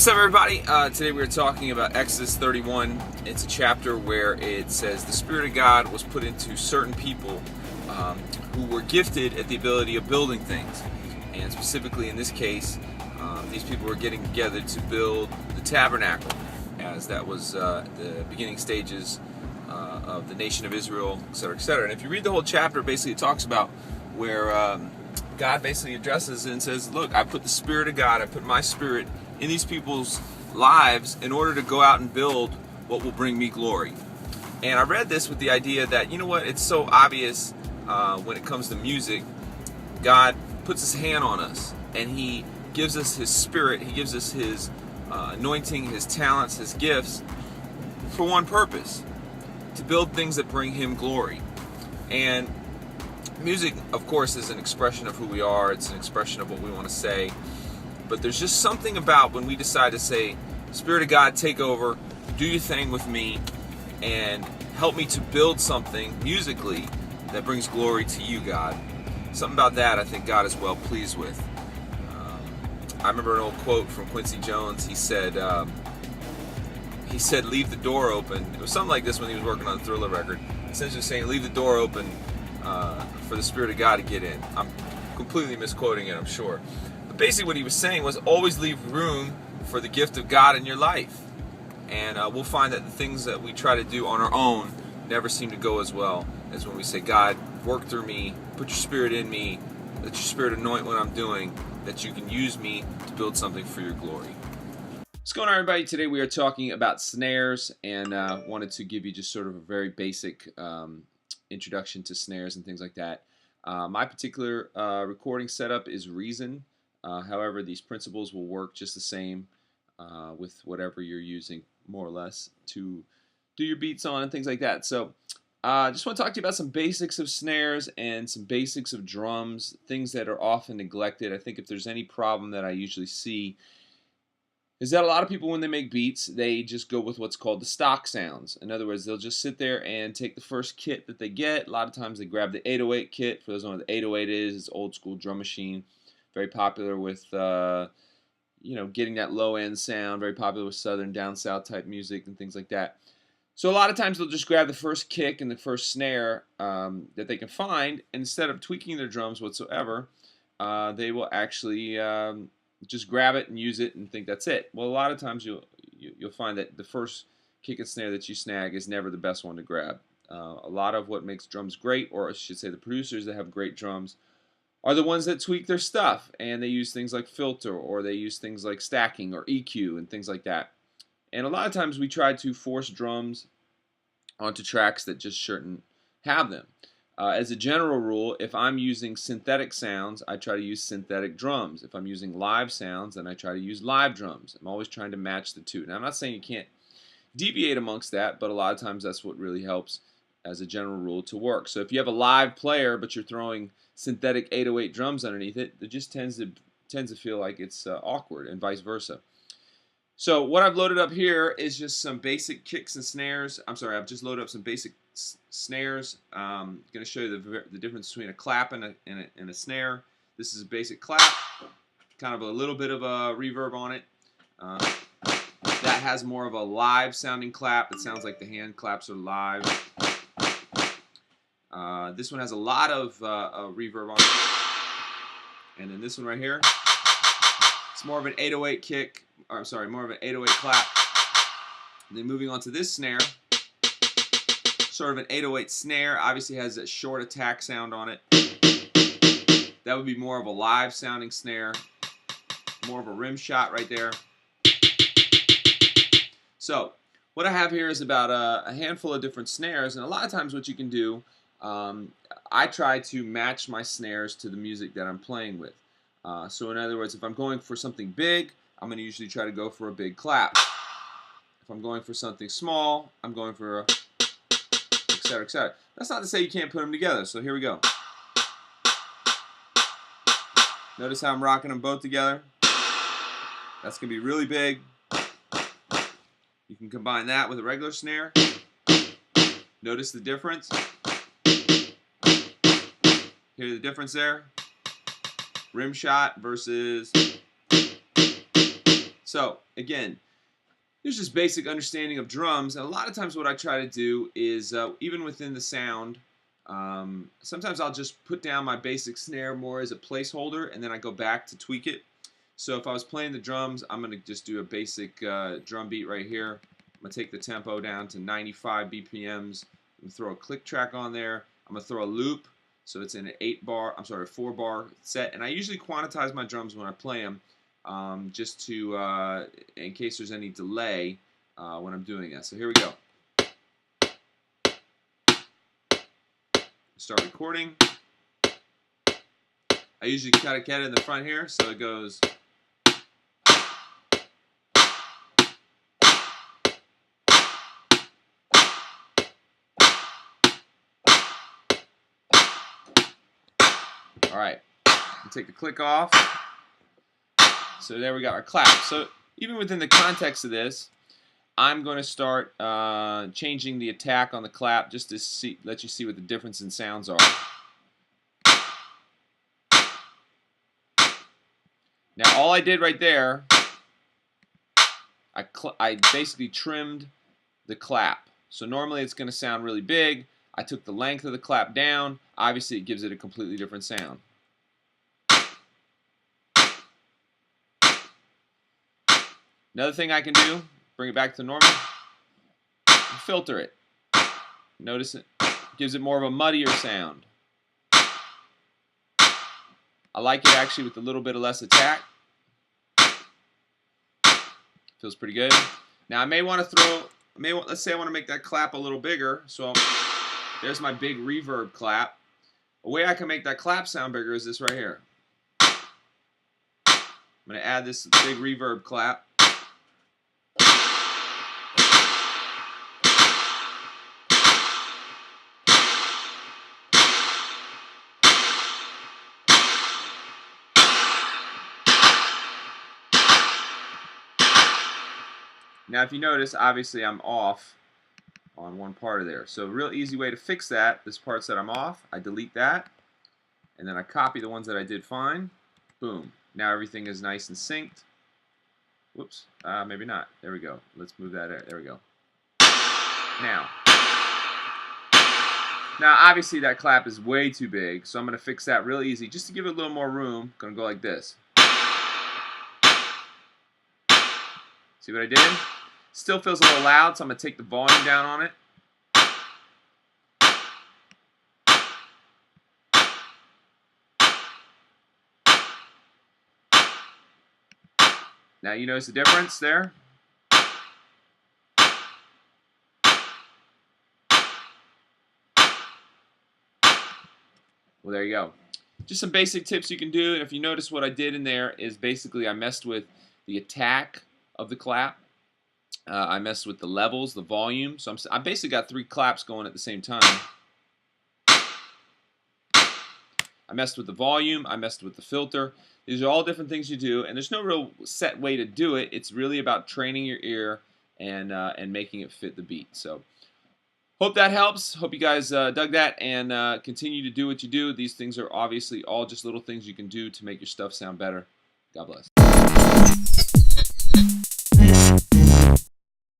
What's up, everybody? Today we're talking about Exodus 31. It's a chapter where it says the Spirit of God was put into certain people who were gifted at the ability of building things. And specifically in this case, these people were getting together to build the tabernacle, as that was the beginning stages of the nation of Israel, etc., etc. And if you read the whole chapter, basically it talks about where God basically addresses it and says, look, I put the Spirit of God, I put my Spirit in these people's lives in order to go out and build what will bring me glory. And I read this with the idea that, you know what, it's so obvious when it comes to music. God puts his hand on us and he gives us his Spirit, he gives us his anointing, his talents, his gifts for one purpose: to build things that bring him glory. And music, of course, is an expression of who we are. It's an expression of what we want to say. But there's just something about when we decide to say, Spirit of God, take over, do your thing with me, and help me to build something musically that brings glory to you, God. Something about that I think God is well pleased with. I remember an old quote from Quincy Jones. He said, leave the door open. It was something like this when he was working on the Thriller record. Essentially saying, leave the door open for the Spirit of God to get in. I'm completely misquoting it, I'm sure. But basically what he was saying was always leave room for the gift of God in your life. And we'll find that the things that we try to do on our own never seem to go as well as when we say, God, work through me, put your Spirit in me, let your Spirit anoint what I'm doing, that you can use me to build something for your glory. What's going on, everybody? Today we are talking about snares, and wanted to give you just sort of a very basic introduction to snares and things like that. My particular recording setup is Reason. However, these principles will work just the same with whatever you're using, more or less, to do your beats on and things like that. So I just want to talk to you about some basics of snares and some basics of drums, things that are often neglected. I think if there's any problem that I usually see is that a lot of people, when they make beats, they just go with what's called the stock sounds. In other words, they'll just sit there and take the first kit that they get. A lot of times they grab the 808 kit. For those who don't know what the 808 is, it's an old school drum machine. Very popular with, getting that low end sound. Very popular with southern, down south type music and things like that. So a lot of times they'll just grab the first kick and the first snare that they can find. And instead of tweaking their drums whatsoever, they will actually just grab it and use it and think that's it. Well, a lot of times you'll find that the first kick and snare that you snag is never the best one to grab. A lot of what makes drums great, or I should say the producers that have great drums, are the ones that tweak their stuff, and they use things like filter, or they use things like stacking or EQ and things like that. And a lot of times we try to force drums onto tracks that just shouldn't have them. As a general rule, if I'm using synthetic sounds, I try to use synthetic drums. If I'm using live sounds, then I try to use live drums. I'm always trying to match the two. Now, I'm not saying you can't deviate amongst that, but a lot of times that's what really helps as a general rule to work. So if you have a live player, but you're throwing synthetic 808 drums underneath it, it just tends to feel like it's awkward, and vice versa. So what I've loaded up here is just some basic kicks and snares. I'm sorry, I've just loaded up some basic snares. I'm going to show you the difference between a clap and a snare. This is a basic clap, kind of a little bit of a reverb on it. That has more of a live sounding clap. It sounds like the hand claps are live. This one has a lot of reverb on it. And then this one right here, it's more of an 808 kick. Or, I'm sorry, more of an 808 clap. And then moving on to this snare, sort of an 808 snare, obviously has a short attack sound on it. That would be more of a live sounding snare, more of a rim shot right there. So what I have here is about a handful of different snares, and a lot of times what you can do, I try to match my snares to the music that I'm playing with. So in other words, if I'm going for something big, I'm going to usually try to go for a big clap. If I'm going for something small, I'm going for a etc., etc. That's not to say you can't put them together, so here we go. Notice how I'm rocking them both together. That's going to be really big. You can combine that with a regular snare. Notice the difference. Hear the difference there? Rim shot versus So again, there's just basic understanding of drums, and a lot of times what I try to do is, even within the sound, sometimes I'll just put down my basic snare more as a placeholder, and then I go back to tweak it. So if I was playing the drums, I'm going to just do a basic drum beat right here. I'm going to take the tempo down to 95 BPMs. I'm going to throw a click track on there. I'm going to throw a loop, so it's in an 4-bar set, and I usually quantize my drums when I play them. Just to, in case there's any delay when I'm doing that. So here we go. Start recording. I usually kind of get it in the front here, so it goes. All right, take the click off. So there we got our clap. So even within the context of this, I'm going to start changing the attack on the clap just to let you see what the difference in sounds are. Now all I did right there, I basically trimmed the clap. So normally it's going to sound really big. I took the length of the clap down. Obviously it gives it a completely different sound. Another thing I can do, bring it back to normal, filter it. Notice it gives it more of a muddier sound. I like it actually with a little bit of less attack. Feels pretty good. Now I may want to let's say I want to make that clap a little bigger. So there's my big reverb clap. A way I can make that clap sound bigger is this right here. I'm going to add this big reverb clap. Now if you notice, obviously I'm off on one part of there. So a real easy way to fix that, this part that I'm off, I delete that, and then I copy the ones that I did fine. Boom. Now everything is nice and synced. Whoops. Maybe not. There we go. Let's move that. There we go. Now obviously that clap is way too big, so I'm going to fix that real easy. Just to give it a little more room, I'm going to go like this. See what I did? Still feels a little loud, so I'm going to take the volume down on it. Now you notice the difference there? Well, there you go. Just some basic tips you can do, and if you notice what I did in there is basically I messed with the attack of the clap. I messed with the levels, the volume. So I basically got 3 claps going at the same time. I messed with the volume. I messed with the filter. These are all different things you do, and there's no real set way to do it. It's really about training your ear and making it fit the beat. So hope that helps. Hope you guys dug that and continue to do what you do. These things are obviously all just little things you can do to make your stuff sound better. God bless.